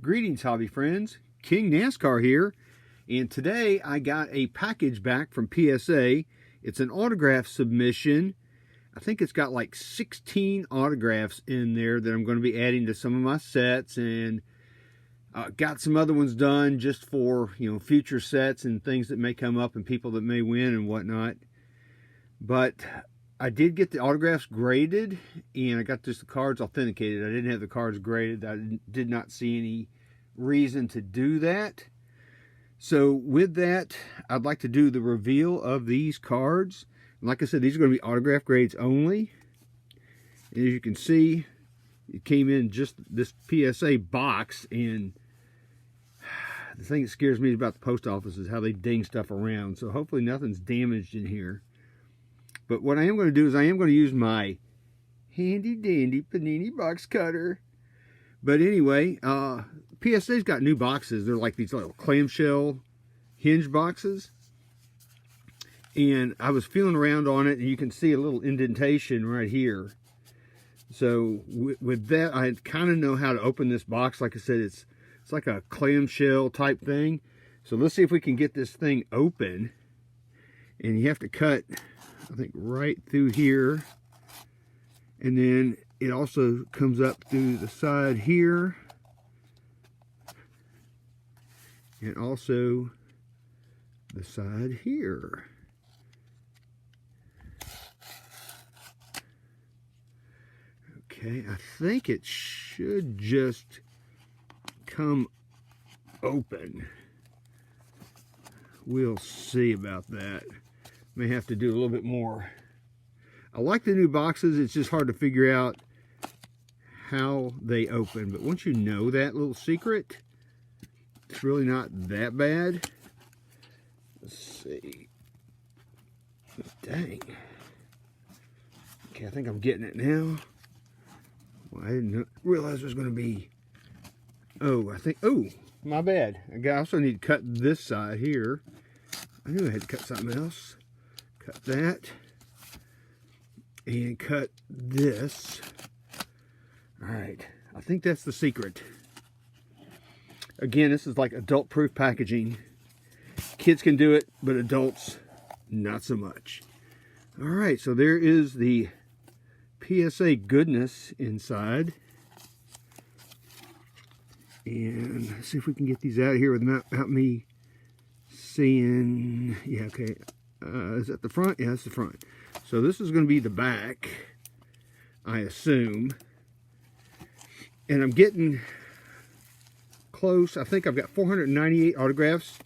Greetings, hobby friends. King NASCAR here, and today I got a package back from PSA. It's an autograph submission. I think it's got like 16 autographs in there that I'm going to be adding to some of my sets, and got some other ones done just for, you know, future sets and things that may come up and people that may win and whatnot. But I did get the autographs graded, and I got just the cards authenticated. I didn't have the cards graded. I did not see any reason to do that. So with that, I'd like to do the reveal of these cards. And like I said, these are going to be autograph grades only. And as you can see, it came in just this PSA box, and the thing that scares me about the post office is how they ding stuff around. So hopefully nothing's damaged in here. But what I am going to do is I am going to use my handy dandy panini box cutter. But anyway, PSA's got new boxes. They're like these little clamshell hinge boxes. And I was feeling around on it, and you can see a little indentation right here. So with that, I kind of know how to open this box. Like I said, it's like a clamshell type thing. So let's see if we can get this thing open. And you have to cut, I think, right through here. And then it also comes up through the side here. And also the side here. Okay, I think it should just come open. We'll see about that. May have to do a little bit more. I like the new boxes. It's just hard to figure out how they open. But once you know that little secret, it's really not that bad. Let's see. Dang. Okay, I think I'm getting it now. Well, I didn't realize there was going to be... Oh, my bad. I also need to cut this side here. I knew I had to cut something else. Cut that. And cut this. Alright, I think that's the secret. Again, this is like adult-proof packaging. Kids can do it, but adults, not so much. Alright, so there is the PSA goodness inside. And let's see if we can get these out of here without me seeing. Yeah, okay. Is that the front? Yeah, that's the front. So this is going to be the back, I assume. And I'm getting close. I think I've got 498 autographs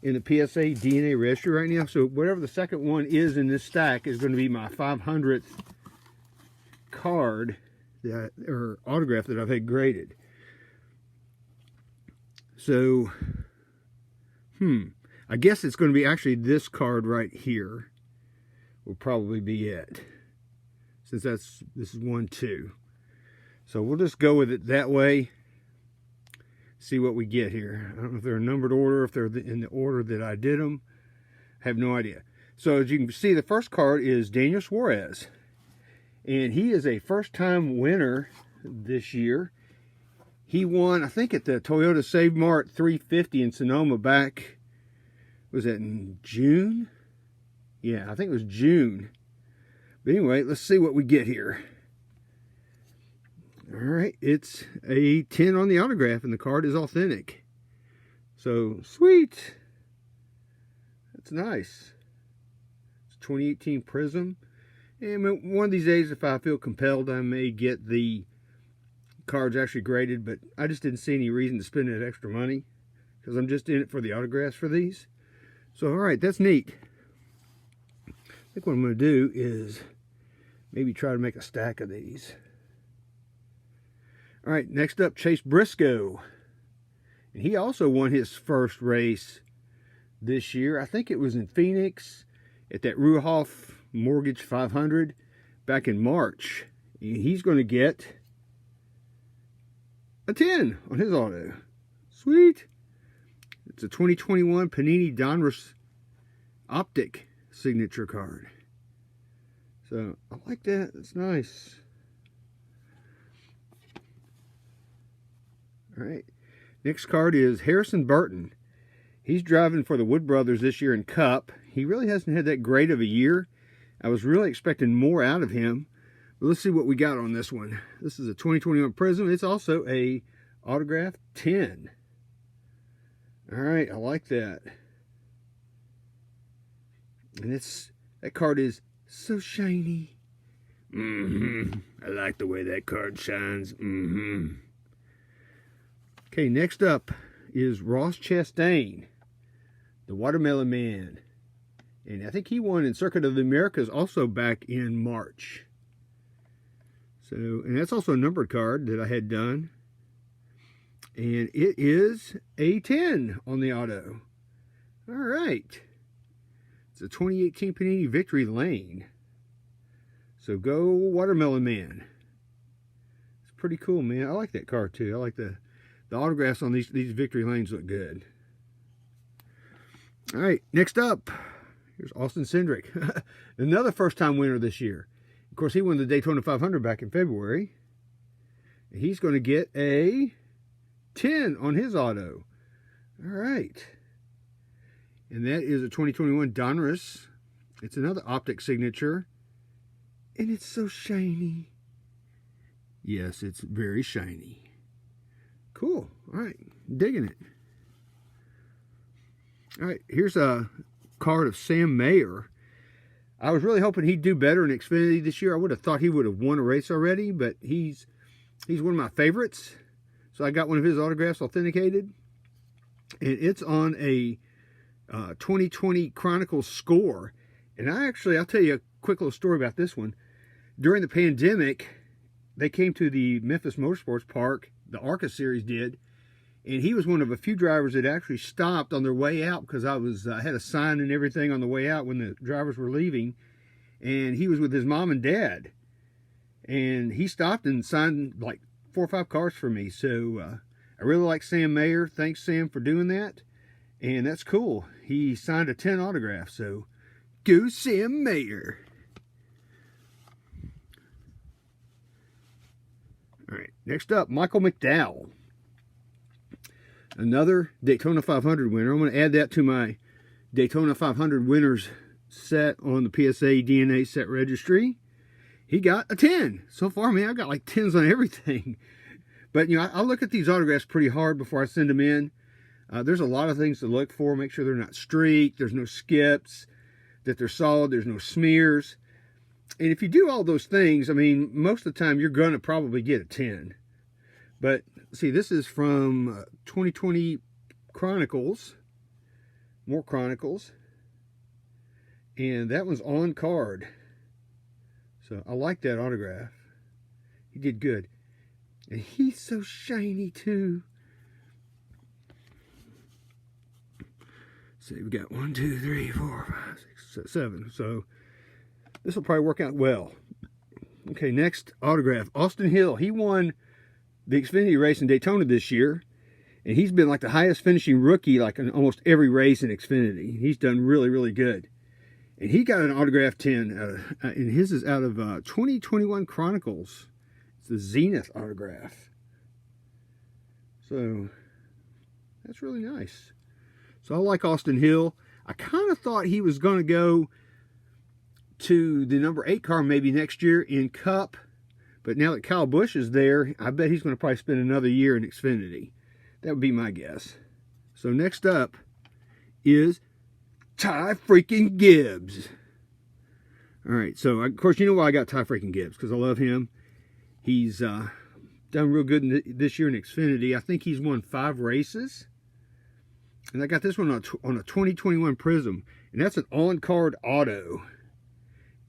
in the PSA DNA registry right now. So whatever the second one is in this stack is going to be my 500th card or autograph that I've had graded. So, I guess it's going to be actually this card right here will probably be it, since this is 1, 2. So we'll just go with it that way. See what we get here. I don't know if they're in numbered order, if they're in the order that I did them. I have no idea. So as you can see, the first card is Daniel Suarez. And he is a first-time winner this year. He won, I think, at the Toyota Save Mart 350 in Sonoma back, was that in June? Yeah, I think it was June. But anyway, let's see what we get here. All right, it's a 10 on the autograph, and the card is authentic. So, sweet. That's nice. It's 2018 Prism. And one of these days, if I feel compelled, I may get the cards actually graded, but I just didn't see any reason to spend that extra money because I'm just in it for the autographs for these. So, all right, that's neat. I think what I'm going to do is maybe try to make a stack of these. All right, next up, Chase Briscoe. And he also won his first race this year. I think it was in Phoenix at that Ruhoff Mortgage 500 back in March. And he's going to get a 10 on his auto. Sweet. It's a 2021 Panini Donruss Optic signature card. So I like that. It's nice. All right. Next card is Harrison Burton. He's driving for the Wood Brothers this year in Cup. He really hasn't had that great of a year. I was really expecting more out of him. But let's see what we got on this one. This is a 2021 Prism. It's also a Autograph 10. All right, I like that. And that card is so shiny. I like the way that card shines. Okay, next up is Ross Chastain, the Watermelon Man. And I think he won in Circuit of the Americas also back in March. So, and that's also a numbered card that I had done. And it is a 10 on the auto. All right. It's a 2018 Panini Victory Lane. So go Watermelon Man. It's pretty cool, man. I like that card too. I like the autographs on these Victory Lanes look good. All right, next up, here's Austin Cindric. Another first-time winner this year. Of course, he won the Daytona 500 back in February. He's going to get a 10 on his auto. All right. And that is a 2021 Donruss. It's another optic signature. And it's so shiny. Yes, it's very shiny. Cool. All right. Digging it. All right. Here's a card of Sam Mayer. I was really hoping he'd do better in Xfinity this year. I would have thought he would have won a race already, but he's one of my favorites. So I got one of his autographs authenticated. And it's on a 2020 Chronicles score. And I'll tell you a quick little story about this one. During the pandemic, they came to the Memphis Motorsports Park, the ARCA series did, and he was one of a few drivers that actually stopped on their way out because I had a sign and everything on the way out when the drivers were leaving, and he was with his mom and dad, and he stopped and signed like 4 or 5 cars for me. So I really like Sam Mayer. Thanks, Sam, for doing that, and that's cool. He signed a 10 autograph, so go Sam Mayer. All right, next up, Michael McDowell. Another Daytona 500 winner. I'm going to add that to my Daytona 500 winners set on the PSA DNA set registry. He got a 10. So far, man, I've got like 10s on everything. But, you know, I look at these autographs pretty hard before I send them in. There's a lot of things to look for. Make sure they're not streaked. There's no skips. That they're solid. There's no smears. And if you do all those things, I mean, most of the time you're going to probably get a 10. But, see, this is from 2020 Chronicles. More Chronicles. And that one's on card. So, I like that autograph. He did good. And he's so shiny, too. So, we got 1, 2, 3, 4, 5, 6, 7. So, this will probably work out well. Okay, next autograph. Austin Hill. He won the Xfinity race in Daytona this year. And he's been like the highest finishing rookie like in almost every race in Xfinity. He's done really, really good. And he got an autograph 10. And his is out of 2021 Chronicles. It's the Zenith autograph. So, that's really nice. So, I like Austin Hill. I kind of thought he was going to go to the number 8 car maybe next year in Cup. But now that Kyle Busch is there, I bet he's going to probably spend another year in Xfinity. That would be my guess. So next up is Ty freaking Gibbs. All right, so of course you know why I got Ty freaking Gibbs, because I love him. He's done real good this year in Xfinity. I think he's won 5 races. And I got this one on a 2021 Prism. And that's an on-card auto.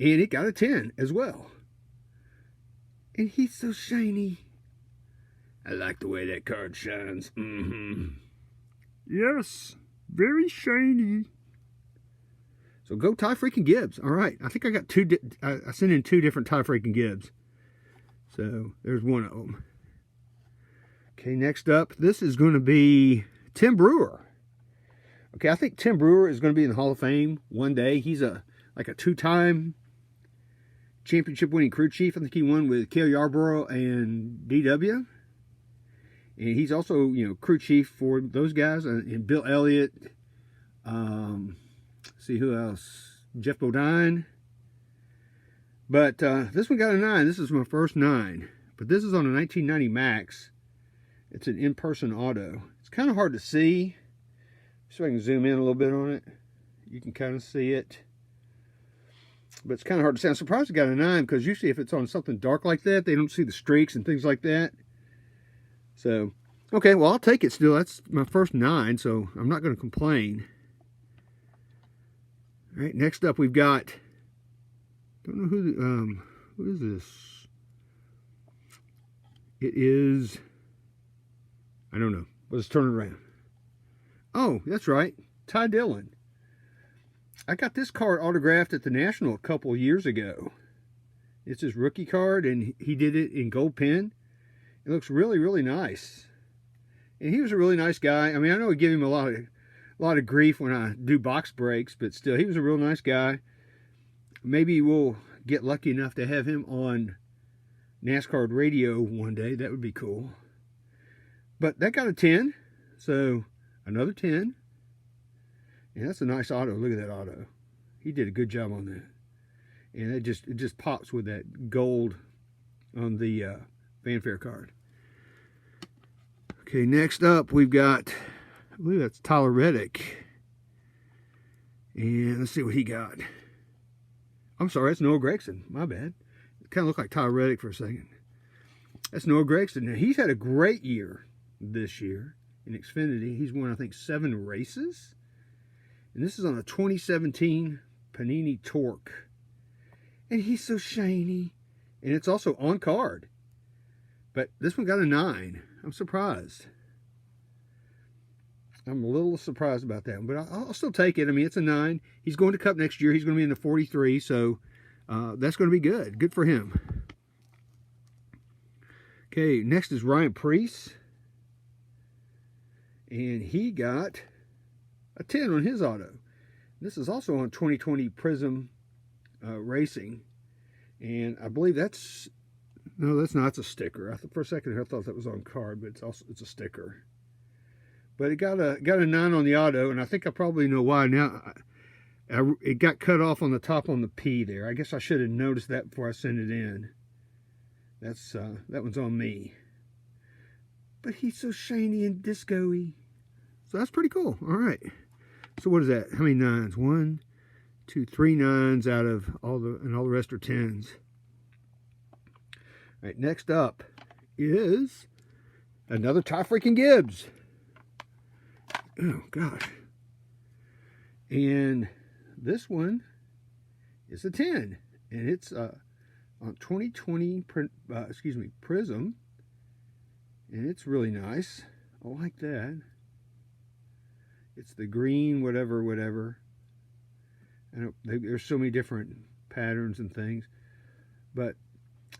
And it got a 10 as well. And he's so shiny. I like the way that card shines. Yes, very shiny. So go Ty freaking Gibbs. All right, I think I got I sent in 2 different Ty freaking Gibbs. So there's one of them. Okay, next up, this is going to be Tim Brewer. Okay, I think Tim Brewer is going to be in the Hall of Fame one day. He's like a 2-time championship winning crew chief. I think he won with Cale Yarborough and DW. And he's also, you know, crew chief for those guys. And Bill Elliott. See who else? Jeff Bodine. But this one got a 9. This is my first 9. But this is on a 1990 Max. It's an in-person auto. It's kind of hard to see. So I can zoom in a little bit on it. You can kind of see it. But it's kind of hard to see. I'm surprised it got a 9 because usually if it's on something dark like that, they don't see the streaks and things like that. So, okay, well, I'll take it still. That's my first 9, so I'm not going to complain. All right, next up we've got, don't know who is this? It is, I don't know. Let's turn it around. Oh, that's right, Todd Gilliland. I got this card autographed at the National a couple years ago. It's his rookie card, and he did it in gold pen. It looks really, really nice. And he was a really nice guy. I mean, I know I give him a lot of grief when I do box breaks, but still, he was a real nice guy. Maybe we'll get lucky enough to have him on NASCAR radio one day. That would be cool. But that got a 10, so another 10. And that's a nice auto. Look at that auto. He did a good job on that. And it just pops with that gold on the fanfare card. Okay, next up we've got, I believe that's Tyler Reddick. And let's see what he got. I'm sorry, that's Noah Gragson. My bad. It kind of looked like Tyler Reddick for a second. That's Noah Gragson. Now, he's had a great year this year in Xfinity. He's won, I think, 7 races. And this is on a 2017 Panini Torque. And he's so shiny. And it's also on card. But this one got a 9. I'm surprised. I'm a little surprised about that one, but I'll still take it. I mean, it's a 9. He's going to Cup next year. He's going to be in the 43, so that's going to be good. Good for him. Okay, next is Ryan Preece. And he got a 10 on his auto. This is also on 2020 Prism Racing. And I believe that's, no, that's not. It's a sticker. For a second I thought that was on card, but it's a sticker. But it got a 9 on the auto, and I think I probably know why now. It got cut off on the top on the P there. I guess I should have noticed that before I sent it in. That one's on me. But he's so shiny and disco-y. So that's pretty cool. All right. So what is that? How many 9s? 1, 2, 3 9s out of all the rest are 10s. All right. Next up is another Ty freaking Gibbs. Oh gosh. And this one is a 10, and it's on 2020 Prism, and it's really nice. I like that. It's the green whatever. There's so many different patterns and things, but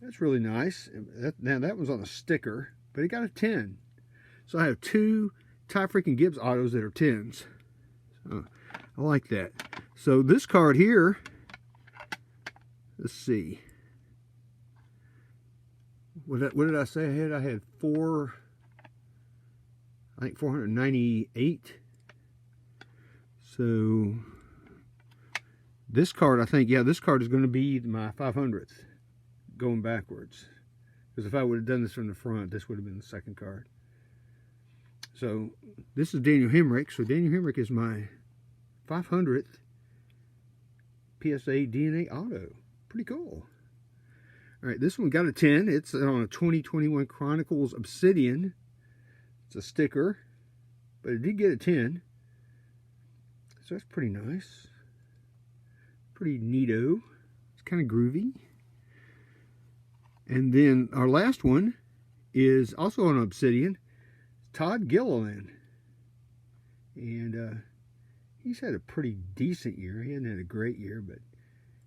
that's really nice. Now that one's on a sticker, but it got a 10. So I have 2 Ty freaking Gibbs autos that are 10s. So I like that. So this card here, let's see. What did I say I had? I had 498. So this card, I think, yeah, this card is going to be my 500th going backwards. Because if I would have done this from the front, this would have been the second card. So this is Daniel Hemric. So Daniel Hemric is my 500th PSA DNA auto. Pretty cool. All right, this one got a 10. It's on a 2021 Chronicles Obsidian. It's a sticker, but it did get a 10. So that's pretty nice. Pretty neato. It's kind of groovy. And then our last one is also on Obsidian. Todd Gilliland. And he's had a pretty decent year. He hasn't had a great year, but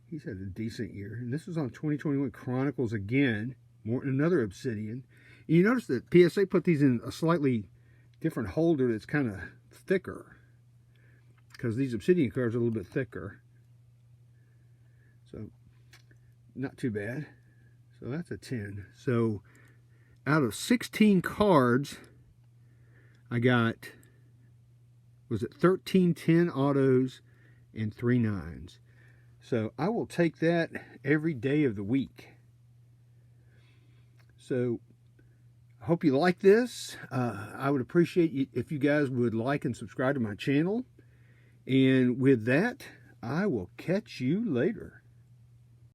he's had a decent year. And this was on 2021 Chronicles again. Another Obsidian. And you notice that PSA put these in a slightly different holder that's kind of thicker. Because these Obsidian cards are a little bit thicker. So, not too bad. So that's a 10. So, out of 16 cards I got, was it 13 10 autos and 3 9s. So I will take that every day of the week. So I hope you like this. I would appreciate you if you guys would like and subscribe to my channel. And with that, I will catch you later.